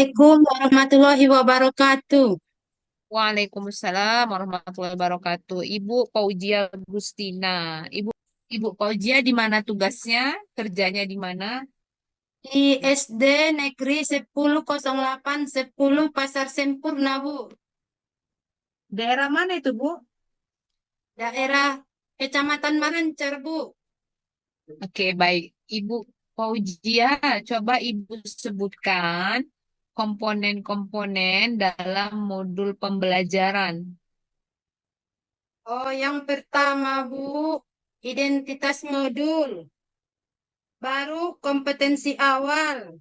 Assalamualaikum warahmatullahi wabarakatuh. Waalaikumsalam warahmatullahi wabarakatuh. Ibu Fauzia Gustina. Ibu Ibu Fauzia di mana tugasnya? Kerjanya di mana? Di SD Negeri 1008 10 Pasar Sempurna, Bu. Daerah mana itu, Bu? Daerah Kecamatan Marancar, Bu. Oke, baik. Ibu Fauzia, coba Ibu sebutkan komponen-komponen dalam modul pembelajaran. Oh, yang pertama, Bu, identitas modul. Baru kompetensi awal.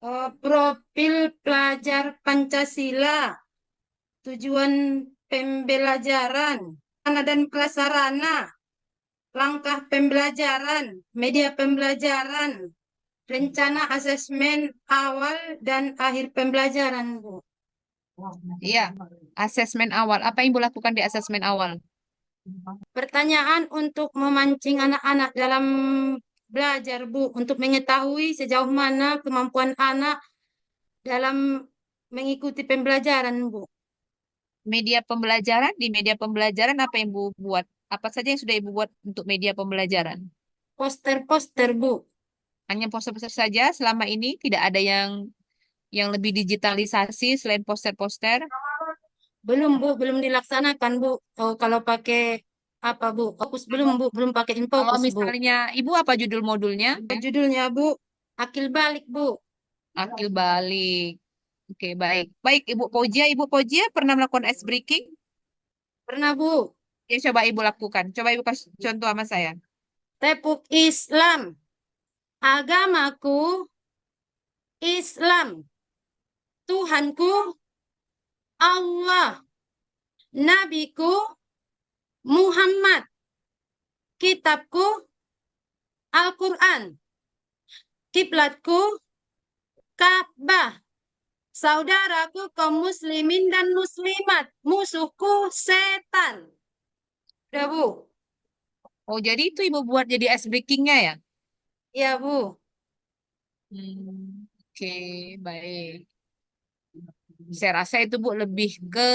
Oh, profil pelajar Pancasila. Tujuan pembelajaran. Sarana dan prasarana. Langkah pembelajaran. Media pembelajaran. Rencana asesmen awal dan akhir pembelajaran, Bu. Iya, asesmen awal. Apa yang Ibu lakukan di asesmen awal? Pertanyaan untuk memancing anak-anak dalam belajar, Bu, untuk mengetahui sejauh mana kemampuan anak dalam mengikuti pembelajaran, Bu. Di media pembelajaran apa yang Ibu buat? Apa saja yang sudah Ibu buat untuk media pembelajaran? Poster-poster, Bu. Hanya poster-poster saja selama ini tidak ada yang lebih digitalisasi selain poster-poster. Belum, Bu, belum dilaksanakan, Bu. Oh, kalau pakai apa, Bu? Fokus belum, Bu, belum pakai Kalau infokus, Bu. misalnya Ibu apa judul modulnya? Judulnya, Bu, akil balik, Bu. Akil balik. Oke, baik. Baik, Ibu Pojia pernah melakukan ice breaking? Pernah, Bu. Ya, coba Ibu lakukan. Coba Ibu kasih contoh sama saya. Tepuk Islam. Agamaku Islam. Tuhanku Allah. Nabiku Muhammad. Kitabku Al-Quran. Kiblatku Ka'bah. Saudaraku kaum muslimin dan muslimat. Musuhku setan. Udah, Bu. Oh, jadi itu Ibu buat jadi ice breakingnya ya? Ya, Bu. Oke, baik. Saya rasa itu Bu lebih ke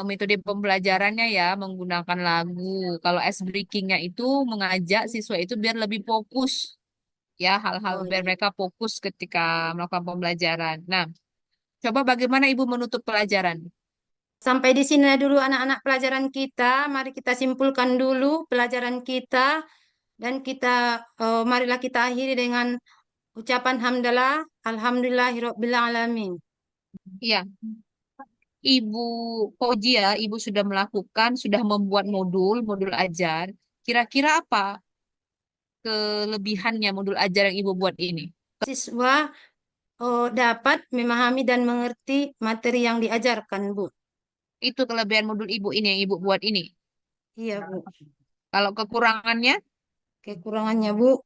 metode pembelajarannya ya menggunakan lagu. Kalau ice breakingnya itu mengajak siswa itu biar lebih fokus ya hal-hal Oh, biar iya. mereka fokus ketika melakukan pembelajaran. Nah, coba bagaimana Ibu menutup pelajaran? Sampai di sini dulu anak-anak pelajaran kita. Mari kita simpulkan dulu pelajaran kita. Dan marilah kita akhiri dengan ucapan hamdalah. Alhamdulillahirabbil alamin. Iya, Ibu Fojia, Ibu sudah melakukan, sudah membuat modul ajar. Kira-kira apa kelebihannya modul ajar yang Ibu buat ini? Siswa dapat memahami dan mengerti materi yang diajarkan, Bu. Itu kelebihan modul Ibu ini yang Ibu buat ini. Iya, Bu. Kalau kekurangannya, Kekurangannya, Bu,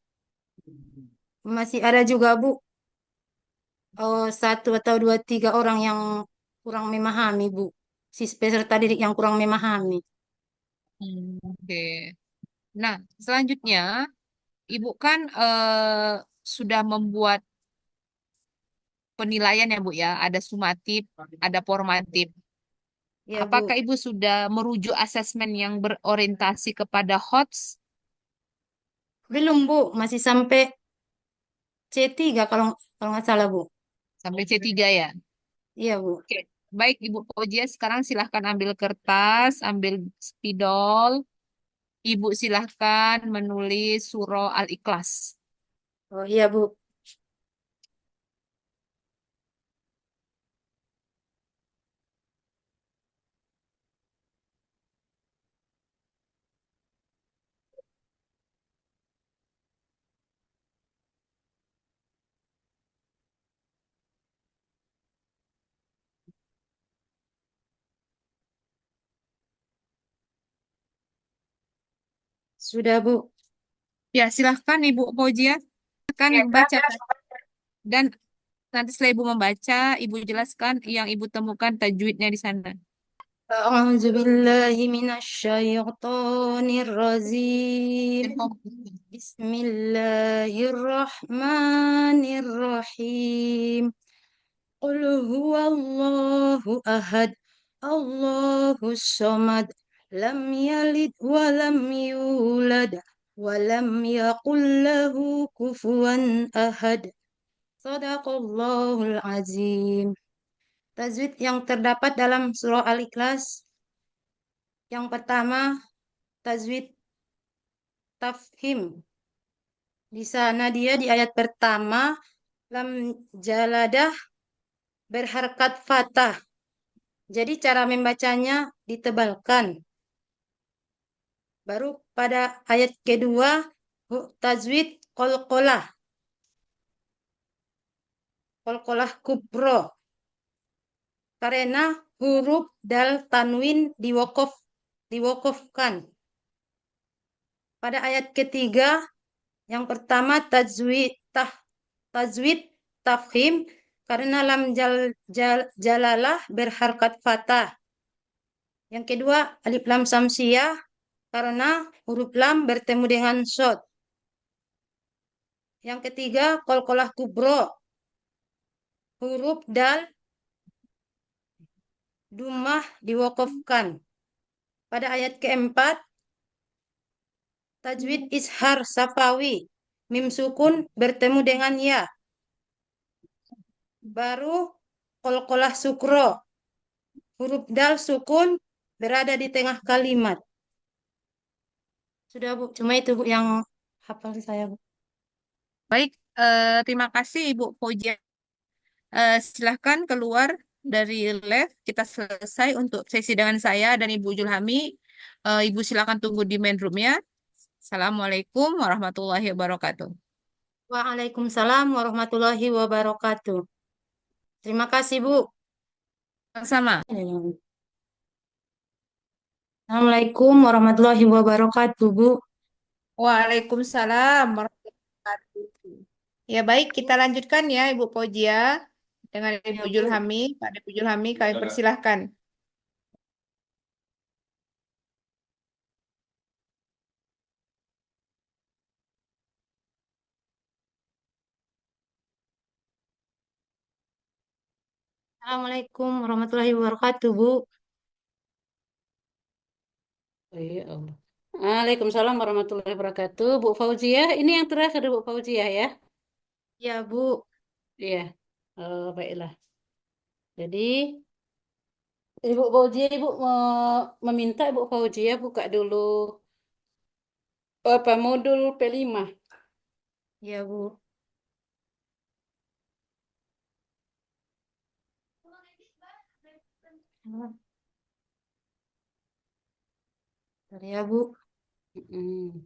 masih ada juga, Bu. Satu atau dua tiga orang yang kurang memahami, Bu. Si peserta didik yang kurang memahami. oke. Nah, selanjutnya Ibu kan sudah membuat penilaian ya Bu ya, ada sumatif, ada formatif. Ya, Apakah Bu. Ibu sudah merujuk asesmen yang berorientasi kepada HOTS Belum, Bu. Masih sampai C3 kalau kalau nggak salah, Bu. sampai C3 ya? Iya, Bu. Oke. Baik Ibu Fauzia, sekarang silahkan ambil kertas, ambil spidol. Ibu silahkan menulis surah Al-Ikhlas. Oh, iya, Bu. Sudah, Bu. Ya, silahkan Ibu Fauzia, akan Ya, baca dan nanti setelah Ibu membaca, Ibu jelaskan yang Ibu temukan tajwidnya di sana. أعوذ بالله من الشيطان الرجيم بسم الله الرحمن Bismillahirrahmanirrahim. Qul huwallahu ahad. Allahus samad. Lam yalid wa lam yulad. Wa lam yakul lahu kufuwan ahad. Sadaqallahul azim. Tajwid yang terdapat dalam surah Al-Ikhlas. Yang pertama, tajwid tafhim. Di sana dia di ayat pertama, lam jaladah berharkat fathah. Jadi cara membacanya ditebalkan. Baru pada ayat kedua, tajwid qalqalah. Qalqalah kubro. Karena huruf dal tanwin diwakofkan. Pada ayat ketiga, yang pertama tajwid tafhim karena lam jalalah berharkat fathah. Yang kedua, alif lam samsiyah karena huruf lam bertemu dengan shad. Yang ketiga, qalqalah kubro. Huruf dal dumah diwakafkan. Pada ayat keempat, tajwid ishar safawi. Mim sukun bertemu dengan ya. Baru qalqalah sukro. Huruf dal sukun berada di tengah kalimat. Sudah Bu, cuma itu Bu yang hafal saya Bu. Baik, terima kasih Ibu Fauzia. Silahkan keluar dari live. Kita selesai untuk sesi dengan saya dan Ibu Julhami. Ibu silakan tunggu di main room ya. Assalamualaikum warahmatullahi wabarakatuh. Waalaikumsalam warahmatullahi wabarakatuh. Terima kasih Bu. Sama. Assalamualaikum warahmatullahi wabarakatuh Bu. Waalaikumsalam warahmatullahi wabarakatuh. Ya baik, kita lanjutkan ya Ibu Fauzia dengan Ibu Ya Bu. Julhami. Pak Ibu Julhami, kami persilahkan. Assalamualaikum warahmatullahi wabarakatuh Bu. Iya Allah. Waalaikumsalam warahmatullahi wabarakatuh. Bu Fauzia, ini yang terakhir Bu Fauzia ya? Ya Bu. Iya. Baiklah. Jadi, Ibu Fauzia, Ibu meminta Ibu Fauzia buka dulu apa modul P5. Ya Bu. Bentar ya Bu. Mm-mm.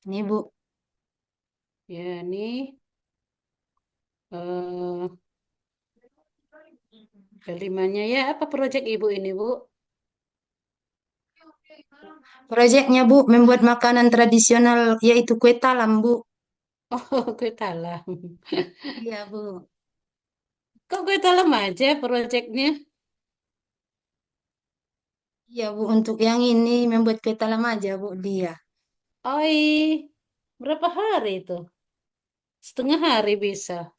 Ini Bu. Ya, ini eh P5-nya ya apa proyek Ibu ini Bu? Proyeknya Bu membuat makanan tradisional yaitu kue talam Bu. Oh, kue talam. Iya Bu. Kok kue talam aja proyeknya? Iya Bu, untuk yang ini membuat kue talam aja Bu dia. Oi, berapa hari itu? Setengah hari bisa.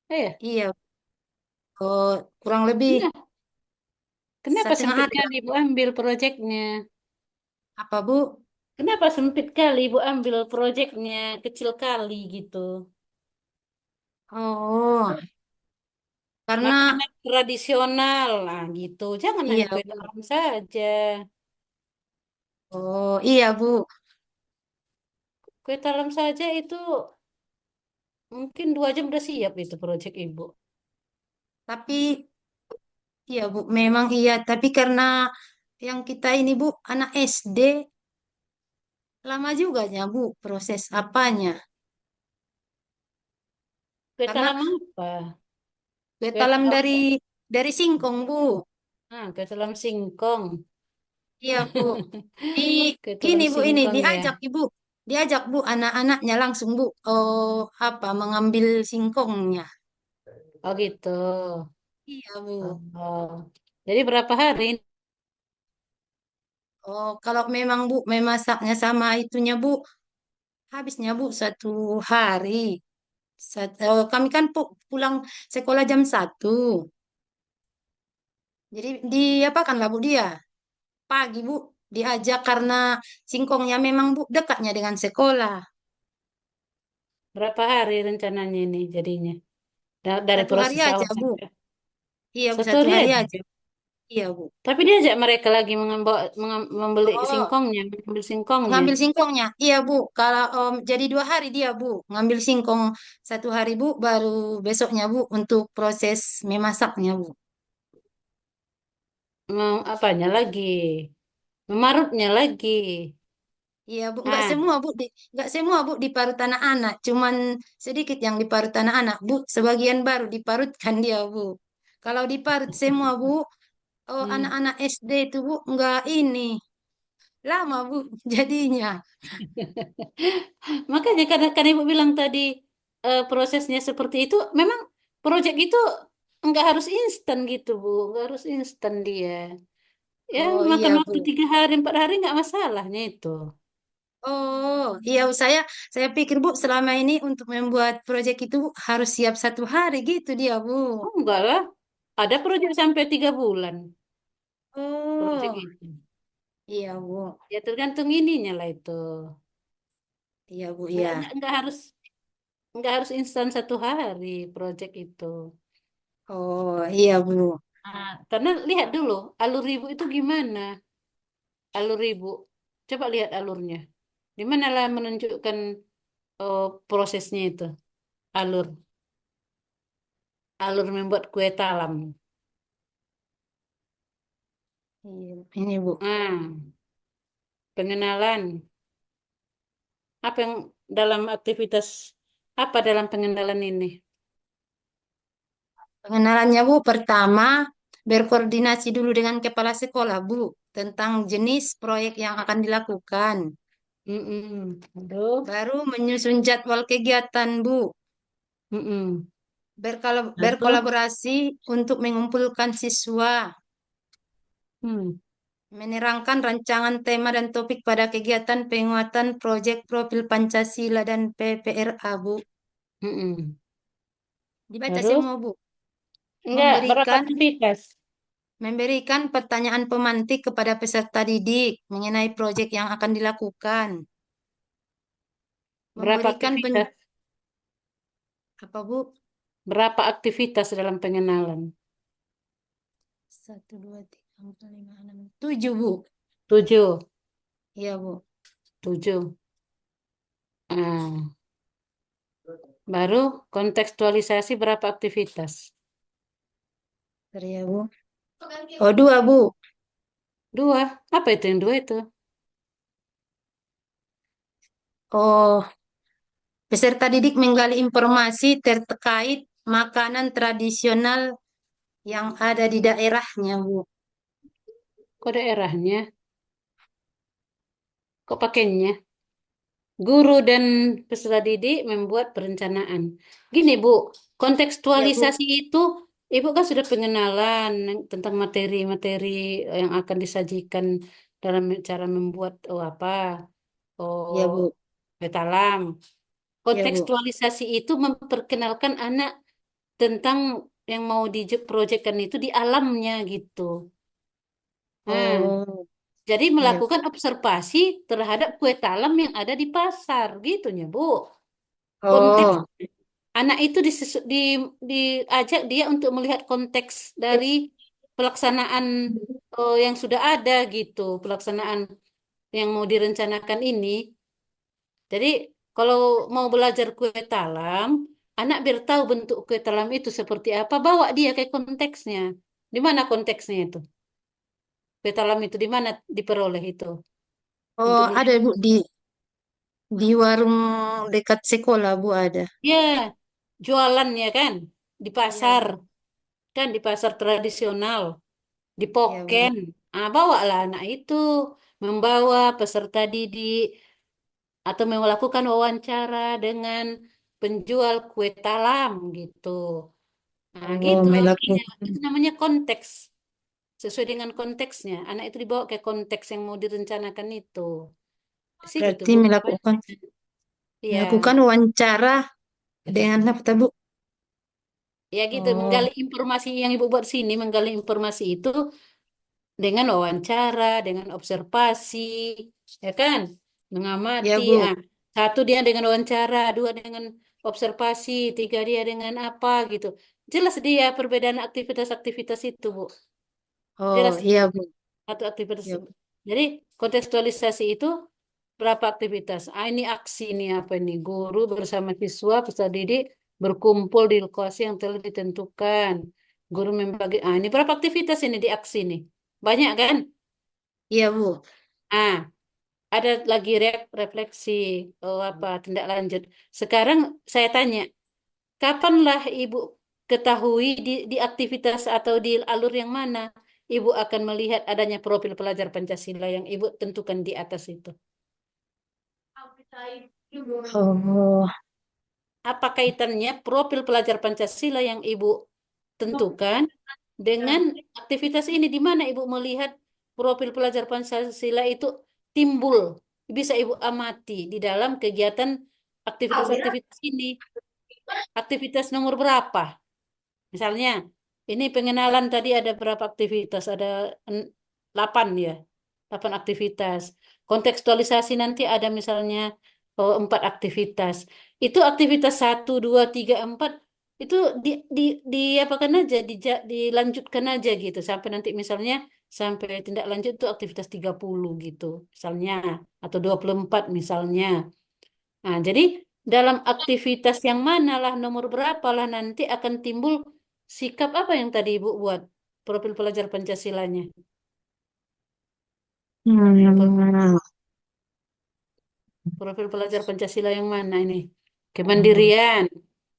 Ya. Iya. Oh, kurang lebih Kenapa setengah sempit hari lah. kali Ibu ambil proyeknya? Apa Bu? Kenapa sempit kali Ibu ambil proyeknya kecil kali gitu? Oh, karena Makanan tradisional lah gitu. Jangan hanya iya kue Bu. talam saja. Oh, iya Bu. Kue talam saja itu mungkin 2 jam udah siap itu proyek Ibu. Tapi iya Bu, memang iya. Tapi karena yang kita ini Bu, anak SD, lama juga ya Bu proses apanya. Kue Karena talam apa? kue Kue talam talam, dari singkong Bu. kue talam singkong. Iya Bu. Di Kue ini talam Bu ini singkong ya. diajak Ibu. Diajak Bu anak-anaknya langsung Bu. Oh, apa mengambil singkongnya. Oh gitu. Iya Bu. Oh. Jadi berapa hari? Oh, kalau memang Bu memasaknya sama itunya Bu, habisnya Bu 1 hari. Kami kan pulang sekolah jam 1. Jadi diapakan lah Bu dia pagi Bu diajak karena singkongnya memang Bu dekatnya dengan sekolah. Berapa hari rencananya ini jadinya? Dari Satu hari proses aja awal Bu. sampai Iya Bu, satu satu hari hari aja. aja. Iya Bu. Tapi dia ajak mereka lagi membeli Oh, singkongnya, mengambil singkongnya. ngambil singkongnya. Iya Bu. Kalau jadi 2 hari dia Bu ngambil singkong 1 hari Bu, baru besoknya Bu untuk proses memasaknya Bu. Apanya lagi? Memarutnya lagi. Iya Bu, Ah, nggak semua Bu diparut anak-anak, cuman sedikit yang diparut anak-anak Bu, sebagian baru diparutkan dia Bu. Kalau diparut semua Bu, oh, hmm. anak-anak SD itu Bu nggak ini lama Bu jadinya. Makanya kan Ibu bilang tadi prosesnya seperti itu. Memang proyek itu nggak harus instan gitu, Bu. Nggak harus instan dia. Ya, Oh makan iya waktu Bu. 3 hari, 4 hari nggak masalahnya itu. Oh iya Bu, saya pikir Bu selama ini untuk membuat proyek itu Bu, harus siap 1 hari gitu dia Bu. Oh, enggak lah. Ada proyek sampai 3 bulan. Proyek Oh itu. iya Bu, Ya tergantung ininya lah itu. iya Bu Nggak, iya. nggak, nggak harus instan 1 hari proyek itu. Oh iya Bu. Nah, karena lihat dulu alur ibu itu gimana. Alur ibu. Coba lihat alurnya. Di mana lah menunjukkan oh, prosesnya itu. Alur. Alur membuat kue talam. Iya, ini Bu. Nah, pengenalan. Apa yang dalam aktivitas apa dalam pengenalan ini? Pengenalannya Bu, pertama berkoordinasi dulu dengan kepala sekolah Bu tentang jenis proyek yang akan dilakukan. Aduh. Baru menyusun jadwal kegiatan Bu, Mm-mm. Lalu, berkolaborasi untuk mengumpulkan siswa, hmm. menerangkan rancangan tema dan topik pada kegiatan penguatan proyek profil Pancasila dan PPRA Bu. Mm-mm. Dibaca Terus, semua Bu. enggak berapa Memberikan aktivitas? memberikan pertanyaan pemantik kepada peserta didik mengenai proyek yang akan dilakukan. Berapa Memberikan aktivitas? apa Bu? Berapa aktivitas dalam pengenalan? 1, 2, 3, 4, 5, 6, 7 Bu. 7. Iya Bu. 7. Nah, baru kontekstualisasi berapa aktivitas? Bentar ya Bu. Oh 2 Bu. 2. Apa itu yang 2 itu? Oh, peserta didik menggali informasi terkait makanan tradisional yang ada di daerahnya Bu. Kok daerahnya? Kok pakainya? Guru dan peserta didik membuat perencanaan. Gini, Bu, Iya Bu. kontekstualisasi itu, Ibu kan sudah pengenalan tentang materi-materi yang akan disajikan dalam cara membuat Iya oh Bu. betalam. Iya Bu. Kontekstualisasi itu memperkenalkan anak tentang yang mau diproyekkan itu di alamnya gitu. Nah, Oh, jadi iya. melakukan observasi terhadap kue talam yang ada di pasar, gitunya, Bu. Konteks Oh, anak itu diajak dia untuk melihat konteks dari pelaksanaan yang sudah ada gitu, pelaksanaan yang mau direncanakan ini. Jadi kalau mau belajar kue talam, anak biar tahu bentuk kue talam itu seperti apa, bawa dia ke konteksnya. Di mana konteksnya itu? Kue talam itu di mana diperoleh itu? oh Untuk ada melihat. Bu di warung dekat sekolah Bu ada. Ya, jualannya kan di Iya pasar, Bu. kan di pasar tradisional, di Iya Bu. Poken. Ah, bawalah anak itu membawa peserta didik atau melakukan wawancara dengan penjual kue talam gitu. Nah, Oh, gitu artinya. melakukan. Itu namanya konteks. Sesuai dengan konteksnya. Anak itu dibawa ke konteks yang mau direncanakan itu. Di situ tuh, Berarti Bu. melakukan Iya, melakukan wawancara Dengan apa, Bu? Ya gitu, Oh, menggali informasi yang Ibu buat sini, menggali informasi itu dengan wawancara, dengan observasi, ya kan? ya, Mengamati. Bu. Ah, satu dia dengan wawancara, dua dengan observasi, tiga dia dengan apa gitu. Jelas dia perbedaan aktivitas-aktivitas itu, Bu. Oh, Jelas dia iya, Bu. satu aktivitas. Ya, Bu. Jadi kontekstualisasi itu berapa aktivitas? Ah, ini aksi ini apa ini? Guru bersama siswa peserta didik berkumpul di lokasi yang telah ditentukan. Guru membagi. Ah, ini berapa aktivitas ini di aksi ini? Banyak kan? Iya, Bu. Ah, ada lagi refleksi, oh apa tindak lanjut. Sekarang saya tanya, kapanlah Ibu ketahui di aktivitas atau di alur yang mana Ibu akan melihat adanya profil pelajar Pancasila yang Ibu tentukan di atas itu? Oh, Apa kaitannya profil pelajar Pancasila yang Ibu tentukan dengan aktivitas ini? Di mana Ibu melihat profil pelajar Pancasila itu timbul, bisa Ibu amati di dalam kegiatan aktivitas-aktivitas ini. Aktivitas nomor berapa? Misalnya, ini pengenalan tadi ada berapa aktivitas? Ada 8 ya, 8 aktivitas. Kontekstualisasi nanti ada misalnya 4 aktivitas. Itu aktivitas 1, 2, 3, 4 itu di di apakan aja, dilanjutkan aja gitu sampai nanti misalnya sampai tindak lanjut itu aktivitas 30 gitu misalnya atau 24 misalnya. Nah, jadi dalam aktivitas yang mana lah, nomor berapa lah nanti akan timbul sikap apa yang tadi Ibu buat, profil pelajar Pancasilanya. Pro- hmm. Profil pelajar Pancasila yang mana ini? Kemandirian,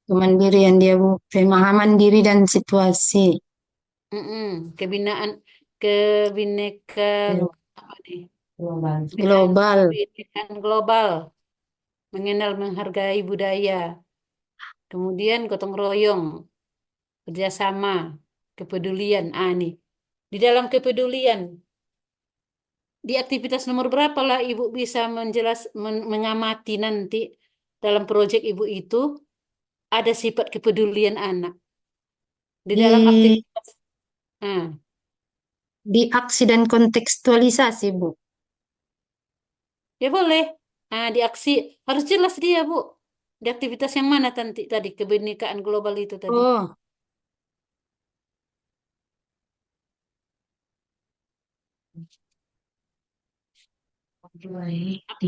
Kemandirian dia, Bu. Pemahaman diri dan situasi. kebinaan, kebineka, apa nih? Global. Kebinekaan global, mengenal menghargai budaya, kemudian gotong royong, kerjasama, kepedulian. Ah, nih. Di dalam kepedulian, di aktivitas nomor berapa lah Ibu bisa mengamati nanti dalam proyek Ibu itu ada sifat kepedulian anak. Di dalam Di, aktivitas, nah, di aksi dan kontekstualisasi, Bu. ya boleh. Nah, di aksi harus jelas dia Bu. Di aktivitas yang mana tadi kebinekaan global itu tadi. Oh,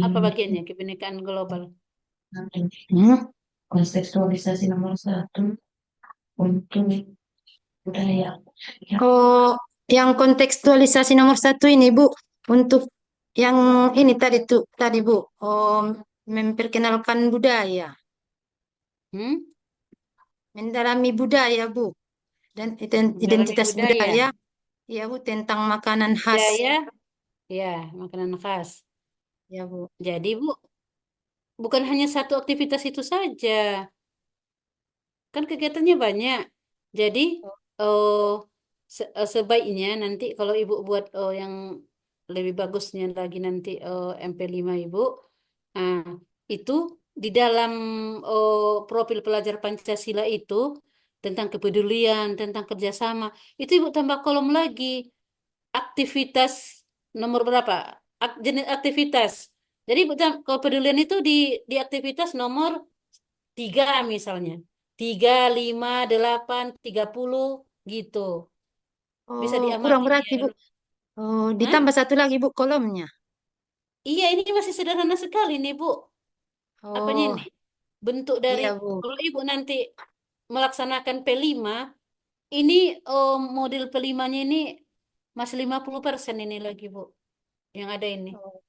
Apa bagiannya kebinekaan global? hmm? Kontekstualisasi nomor satu untuk budaya. Oh, yang kontekstualisasi nomor satu ini, Bu. Untuk yang ini tadi, Bu. Oh, memperkenalkan budaya. Hmm? Mendalami budaya, Bu. Dan Mendalami identitas budaya. budaya. Ya, Bu, tentang makanan khas. Budaya, ya, makanan khas. Ya, Bu. Jadi Bu, bukan hanya satu aktivitas itu saja. Kan kegiatannya banyak. Jadi oh, sebaiknya nanti kalau Ibu buat yang lebih bagusnya lagi nanti MP5 Ibu, ah, itu di dalam profil pelajar Pancasila itu tentang kepedulian, tentang kerjasama, itu Ibu tambah kolom lagi aktivitas nomor berapa? Jenis aktivitas. Jadi Ibu kepedulian itu di aktivitas nomor 3 misalnya. 3, 5, 8, 30 gitu. Bisa Oh, kurang diamati dia. berarti, Bu. Oh, Hah? ditambah satu lagi, Bu, kolomnya. Iya, ini masih sederhana sekali nih, Bu. Apanya Oh, ini? Bentuk dari, iya, Bu. kalau Ibu nanti melaksanakan P5, ini model P5-nya ini masih 50% ini lagi, Bu. Yang ada ini. Oh,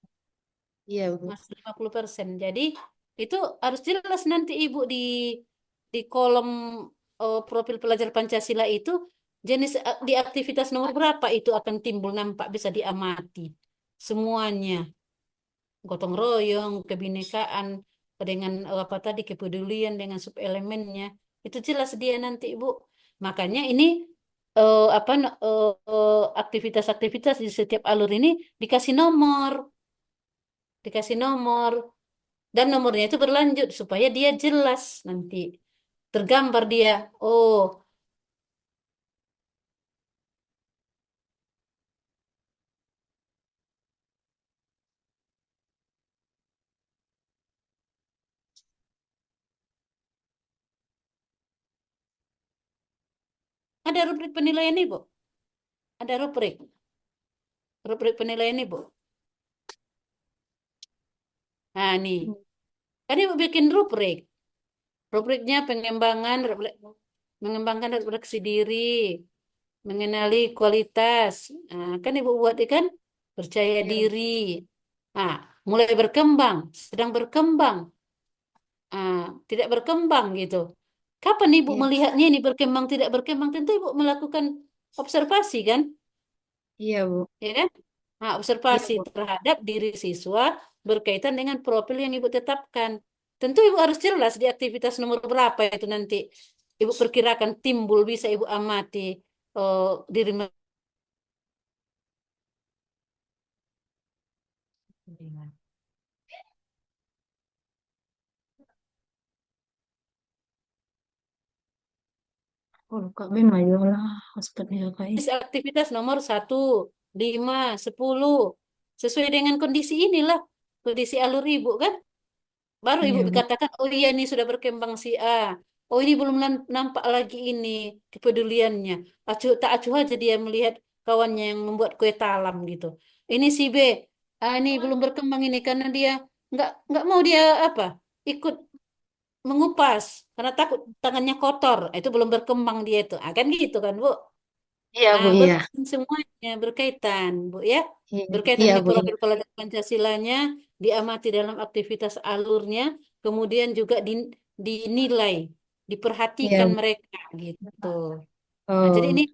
iya, Bu. Masih 50%. Jadi, itu harus jelas nanti Ibu di kolom profil pelajar Pancasila itu jenis di aktivitas nomor berapa itu akan timbul nampak bisa diamati semuanya, gotong royong, kebinekaan dengan apa tadi kepedulian dengan subelemennya itu jelas dia nanti Ibu. Makanya ini aktivitas-aktivitas di setiap alur ini dikasih nomor dan nomornya itu berlanjut supaya dia jelas nanti. tergambar dia. Oh, ada rubrik penilaian Ibu. Ada rubrik penilaian Ibu. Nah, nih. Kan Ibu bikin rubrik. Rubriknya mengembangkan refleksi diri, mengenali kualitas. Nah, kan Ibu buat kan percaya Ya, diri. Nah, mulai berkembang, sedang berkembang, ah, tidak berkembang gitu. Kapan Ibu ya, melihatnya ini berkembang tidak berkembang? Tentu Ibu melakukan observasi kan, iya Bu, ya kan? Nah, iya observasi Bu. terhadap diri siswa berkaitan dengan profil yang Ibu tetapkan. Tentu Ibu harus jelas di aktivitas nomor berapa itu nanti Ibu perkirakan timbul bisa Ibu amati eh, diri Oh, Kak Bim, ayolah, hospitnya guys. aktivitas nomor 1, 5, 10 sesuai dengan kondisi inilah kondisi alur Ibu kan. Baru Ibu Iya Bu, dikatakan, oh iya ini sudah berkembang si A. Oh ini belum nampak lagi ini kepeduliannya. Tak acuh aja dia melihat kawannya yang membuat kue talam gitu. Ini si B, ini belum berkembang ini karena dia nggak mau dia apa ikut mengupas karena takut tangannya kotor. Itu belum berkembang dia itu. Kan gitu kan Bu. iya Bu, iya, Berkaitan semuanya berkaitan Bu ya. iya, Berkaitan iya ini Bu, iya, profil pelajar Pancasilanya diamati dalam aktivitas alurnya, kemudian juga dinilai, iya diperhatikan Bu. mereka gitu. Nah, jadi Oh, ini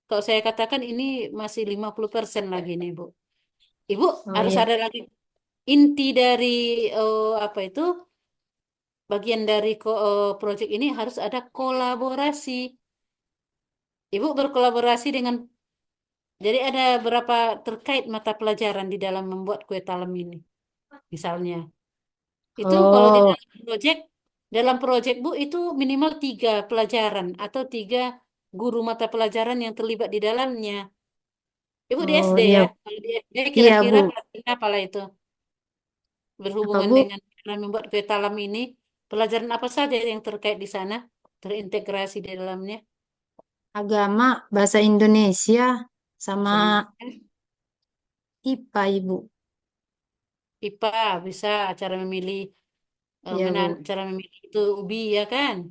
kalau saya katakan ini masih 50% lagi nih Bu. Ibu oh harus iya, ada lagi inti dari apa itu bagian dari proyek ini harus ada kolaborasi. Ibu berkolaborasi dengan jadi ada berapa terkait mata pelajaran di dalam membuat kue talam ini. Misalnya, itu kalau di oh, dalam proyek Bu itu minimal 3 pelajaran atau 3 guru mata pelajaran yang terlibat di dalamnya. Ibu di oh SD iya, ya. Kalau di SD iya kira-kira Bu. pelajaran apa lah itu Apa berhubungan Bu? dengan cara membuat kue talam ini. Pelajaran apa saja yang terkait di sana, terintegrasi di dalamnya. Agama, bahasa Indonesia, sama Bahasa Indonesia, IPA Ibu. IPA bisa cara memilih Iya Bu, cara memilih itu ubi ya kan.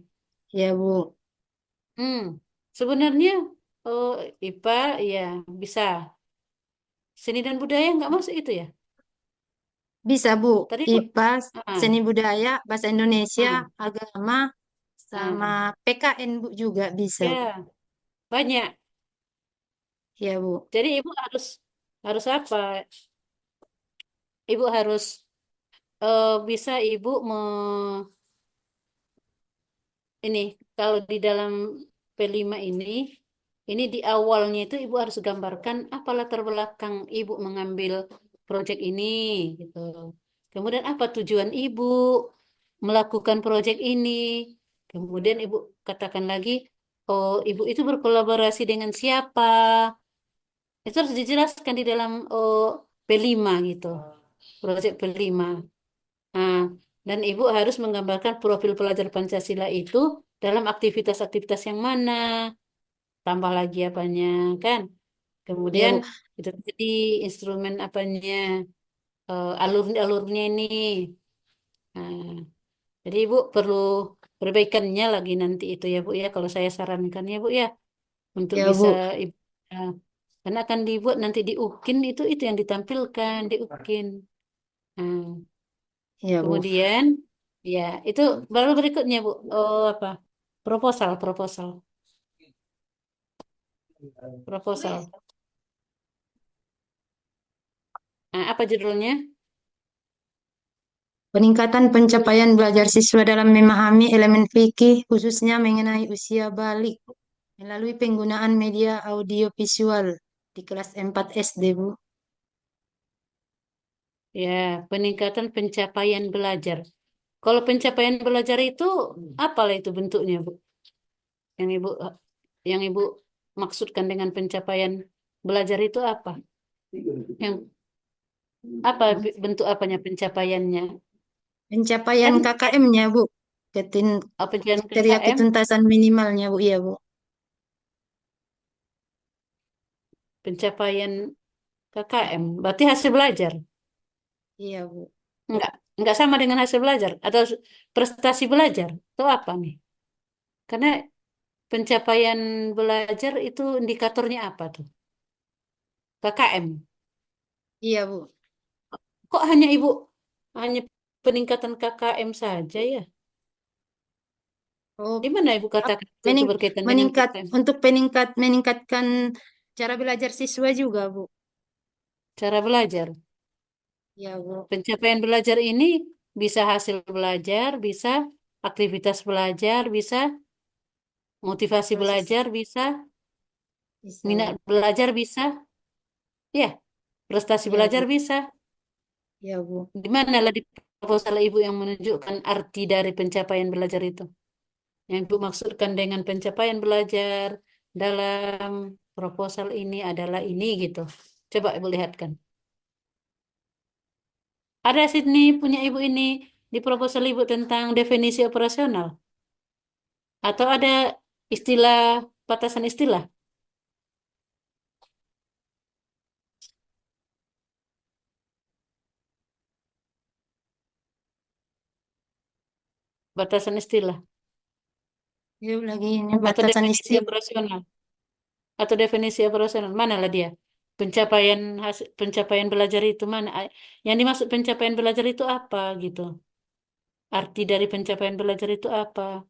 iya Bu. Hmm, sebenarnya oh, IPA ya bisa. Seni dan budaya nggak masuk itu ya. Bisa Bu, Tadi kok IPA, ah, seni budaya, bahasa Indonesia, ah, agama, sama ah, PKN Bu juga bisa. ya banyak. Iya Bu. Jadi ibu harus harus apa? Ibu harus bisa ibu ini kalau di dalam P5 ini di awalnya itu ibu harus gambarkan apa latar belakang ibu mengambil proyek ini gitu. Kemudian apa tujuan ibu melakukan proyek ini. Kemudian ibu katakan lagi, oh ibu itu berkolaborasi dengan siapa. Itu harus dijelaskan di dalam P5 gitu. Proyek P5. Nah, dan ibu harus menggambarkan profil pelajar Pancasila itu dalam aktivitas-aktivitas yang mana, tambah lagi apanya, kan? Iya Kemudian Bu. itu jadi instrumen apanya, alur-alurnya ini. Nah, jadi ibu perlu perbaikannya lagi nanti itu ya bu ya, kalau saya sarankan ya bu ya, untuk Iya bisa Bu. ibu, karena akan dibuat nanti di Ukin itu yang ditampilkan di Ukin. Nah, Iya Bu. kemudian ya itu baru berikutnya Bu. Oh apa? Proposal, proposal, proposal. Nah, apa judulnya? Peningkatan pencapaian belajar siswa dalam memahami elemen fikih, khususnya mengenai usia balik, melalui penggunaan media audio visual di kelas 4 SD, Bu. Ya, peningkatan pencapaian belajar. Kalau pencapaian belajar itu apalah itu bentuknya, Bu? Yang Ibu yang Ibu maksudkan dengan pencapaian belajar itu apa? Yang apa bentuk apanya pencapaiannya? Pencapaian Kan KKM-nya, Bu. pencapaian Kriteria KKM, ketuntasan minimalnya, Bu. Iya, Bu. pencapaian KKM, berarti hasil belajar. Iya, Bu. Enggak sama dengan hasil belajar atau prestasi belajar. Itu apa nih? Karena pencapaian belajar itu indikatornya apa tuh? KKM. Iya, Bu. Kok hanya peningkatan KKM saja ya? Oh, Di mana Ibu ap- katakan itu mening- berkaitan dengan meningkat KKM? untuk meningkatkan cara belajar siswa juga, Bu. Cara belajar. Iya, Bu. Pencapaian belajar ini bisa hasil belajar, bisa aktivitas belajar, bisa motivasi Proses belajar, bisa bisa, minat Bu. belajar, bisa ya prestasi Iya, belajar Bu. bisa. Iya, Bu. Di manalah di proposal Ibu yang menunjukkan arti dari pencapaian belajar itu? Yang Ibu maksudkan dengan pencapaian belajar dalam proposal ini adalah ini gitu. Coba Ibu lihatkan. Ada sini punya Ibu ini di proposal Ibu tentang definisi operasional atau ada istilah batasan istilah? Batasan istilah Dia lagi ini atau batasan definisi istilah. operasional atau definisi operasional manalah dia? Pencapaian belajar itu mana? Yang dimaksud pencapaian belajar itu apa gitu? Arti dari pencapaian belajar itu apa?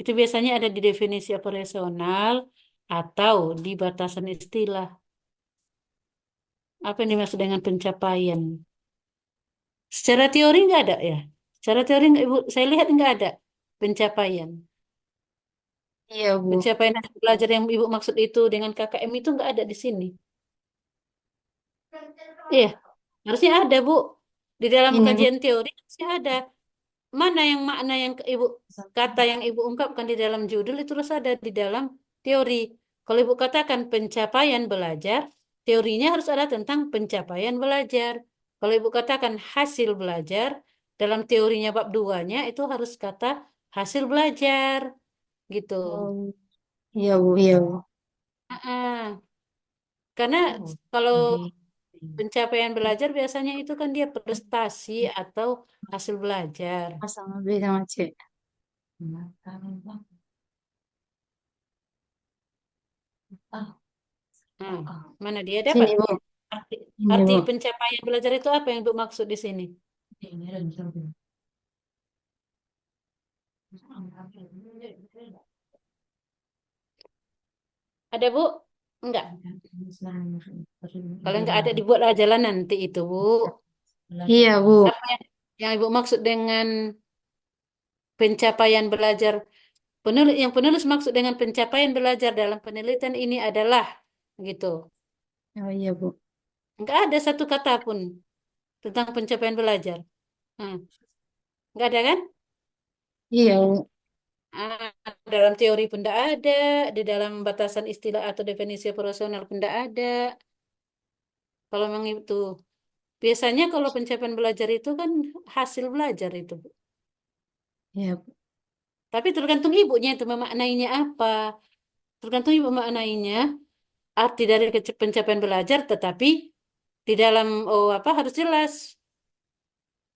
Itu biasanya ada di definisi operasional atau di batasan istilah. Apa yang dimaksud dengan pencapaian? Secara teori nggak ada ya? Secara teori nggak, Ibu, saya lihat nggak ada pencapaian. Iya, Bu. Pencapaian hasil belajar yang Ibu maksud itu dengan KKM itu nggak ada di sini. Iya, harusnya ada, Bu. Di dalam Ini, Bu. kajian teori harusnya ada. Mana yang makna yang Ibu kata yang Ibu ungkapkan di dalam judul itu harus ada di dalam teori. Kalau Ibu katakan pencapaian belajar, teorinya harus ada tentang pencapaian belajar. Kalau Ibu katakan hasil belajar, dalam teorinya bab 2-nya itu harus kata hasil belajar gitu. Oh, iya, Bu. Iya, Bu. Ah, karena kalau pencapaian belajar biasanya itu kan dia prestasi atau hasil belajar. A sama B sama C. Nah, mana dia dapat? Sini, Bu. Arti, Ini, arti Bu. pencapaian belajar itu apa yang Ibu maksud di sini? Ada Bu? Enggak. Kalau enggak ada dibuat aja lah nanti itu Bu. Iya, Bu. Apa yang Ibu maksud dengan pencapaian belajar? Yang penulis maksud dengan pencapaian belajar dalam penelitian ini adalah gitu. Oh, iya, Bu. Enggak ada satu kata pun tentang pencapaian belajar. Hmm. Enggak ada kan? Iya, Bu. Ah, dalam teori pun tidak ada, di dalam batasan istilah atau definisi operasional pun tidak ada. Kalau memang itu, biasanya kalau pencapaian belajar itu kan hasil belajar itu, Bu. Iya, Bu. Tapi tergantung ibunya itu memaknainya apa. Tergantung ibu memaknainya, arti dari pencapaian belajar, tetapi di dalam harus jelas.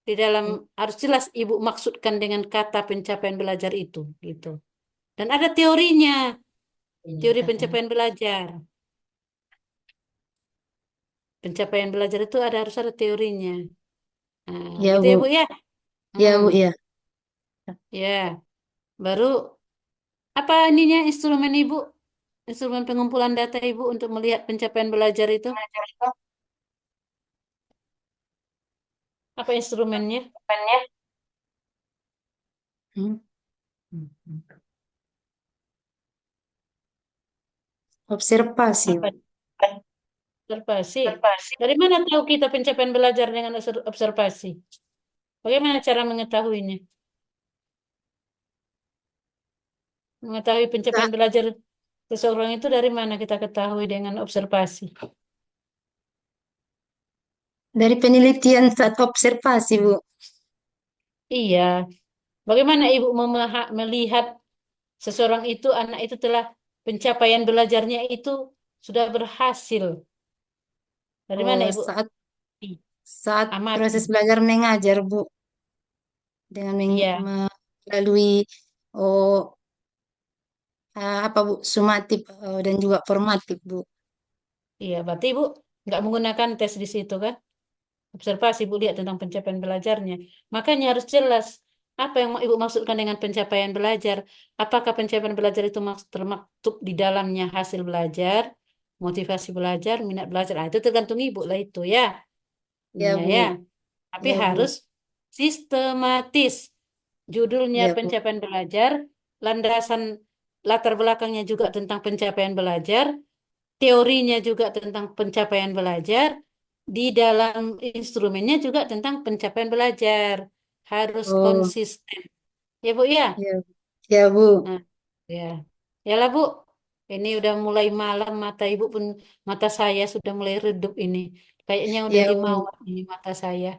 Di dalam harus jelas ibu maksudkan dengan kata pencapaian belajar itu, gitu. Dan ada teorinya, teori pencapaian belajar. Pencapaian belajar itu harus ada teorinya. Nah, Iya, gitu ya Bu Bu. ya. Iya, Hmm, Bu. Iya. ya. Baru apa ininya instrumen Ibu? Instrumen pengumpulan data Ibu untuk melihat pencapaian belajar itu? Apa instrumennya? Hmm. Observasi, Apa Bu. observasi? Dari mana tahu kita pencapaian belajar dengan observasi? Bagaimana cara mengetahuinya? Mengetahui Sa- pencapaian belajar seseorang itu dari mana kita ketahui dengan observasi? Dari penelitian saat observasi, Bu. Iya. Bagaimana Ibu melihat seseorang itu, anak itu telah pencapaian belajarnya itu sudah berhasil? Dari mana Oh, Ibu saat proses amati? belajar mengajar, Bu, dengan Iya, melalui oh apa Bu, sumatif dan juga formatif, Bu. iya. Berarti Ibu nggak menggunakan tes di situ kan? Observasi Ibu lihat tentang pencapaian belajarnya. Makanya harus jelas apa yang Ibu maksudkan dengan pencapaian belajar. Apakah pencapaian belajar itu termaktub di dalamnya hasil belajar, motivasi belajar, minat belajar. Nah, itu tergantung Ibu lah itu ya. Ya, Ya, ya. Bu. Tapi Ya, harus Bu. sistematis. Judulnya Ya, Bu. pencapaian belajar, landasan latar belakangnya juga tentang pencapaian belajar, teorinya juga tentang pencapaian belajar, di dalam instrumennya juga tentang pencapaian belajar. Harus Oh, konsisten. Ya, Bu, ya? ya. Ya, Bu. Nah, ya. Ya lah, Bu. Ini udah mulai malam, mata Ibu pun, mata saya sudah mulai redup ini. Kayaknya udah Ya, Bu. dimawat ini mata saya.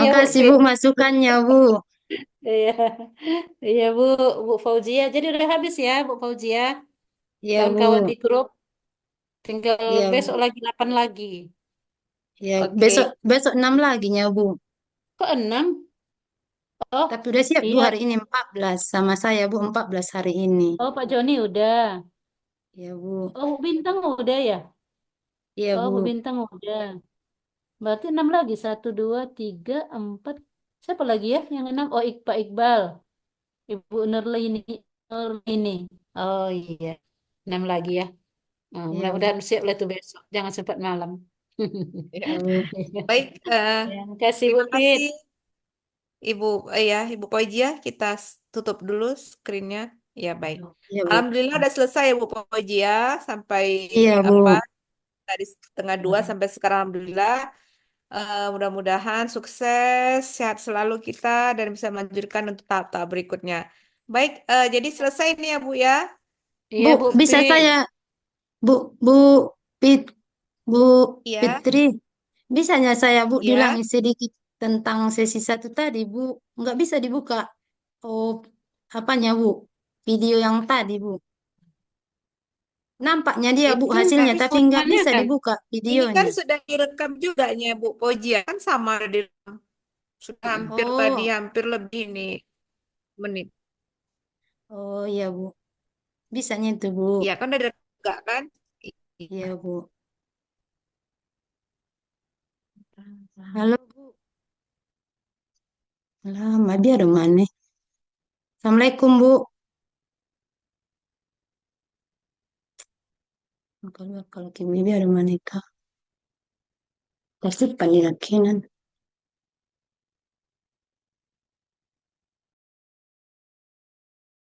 Ya, Bu, Makasih, Bu, Fit. masukannya, Bu. Iya, iya, Bu, Bu Fauzia. Jadi udah habis ya, Bu Fauzia. Ya, Kawan-kawan di Bu. grup, tinggal Ya, besok Bu. lagi 8 lagi. Ya, besok Oke. besok 6 lagi ya, Bu. Kok 6? Oh, Tapi udah siap, Bu, iya. hari ini 14 sama saya, Bu, 14 hari ini. Oh, Pak Joni udah. Ya, Bu. Oh, Bu Bintang udah ya? Iya, Oh, Bu Bu. Bintang udah. Berarti 6 lagi. Satu, dua, tiga, empat. Siapa lagi ya yang 6? Oh, Pak Iqbal. Ibu Nurlini. Nurlini. Oh, iya. 6 lagi ya. Oh, Iya, Bu. mudah-mudahan siap lah tuh besok. Jangan sempat malam. Ya. Ya, Bu. Baik, Ya, kasih Bu terima Fit. kasih Ibu, ya Ibu Pojia. Kita tutup dulu screennya. Ya baik. Iya, Bu. Alhamdulillah udah selesai ya Bu Pojia sampai Iya, apa Bu. tadi setengah dua sampai sekarang Alhamdulillah. Mudah-mudahan sukses, sehat selalu kita dan bisa melanjutkan untuk tahap-tahap berikutnya. Baik, jadi selesai nih ya Bu ya. Iya Bu, Bu bisa Fit. saya, Bu, Bu, Pit, Bu Iya, Fitri, bisanya saya, Bu, iya. diulangi sedikit tentang sesi satu tadi, Bu. Nggak bisa dibuka. Oh, apanya, Bu? Video yang tadi, Bu. Nampaknya dia, Bu, Itu nggak hasilnya, bisa tapi nggak bisa ditanyakan. dibuka Ini kan videonya. sudah direkam juga nih ya Bu Pojia kan sama di sudah hampir tadi Oh, hampir lebih nih menit. oh iya, Bu. Bisanya itu, Bu. Iya kan udah direkam juga kan? Iya. Iya, Bu. Halo, Bu. Lama dia ada mana? Assalamualaikum, Bu. Kalau kimi dia ada mana, Kak? Pasti panggil laki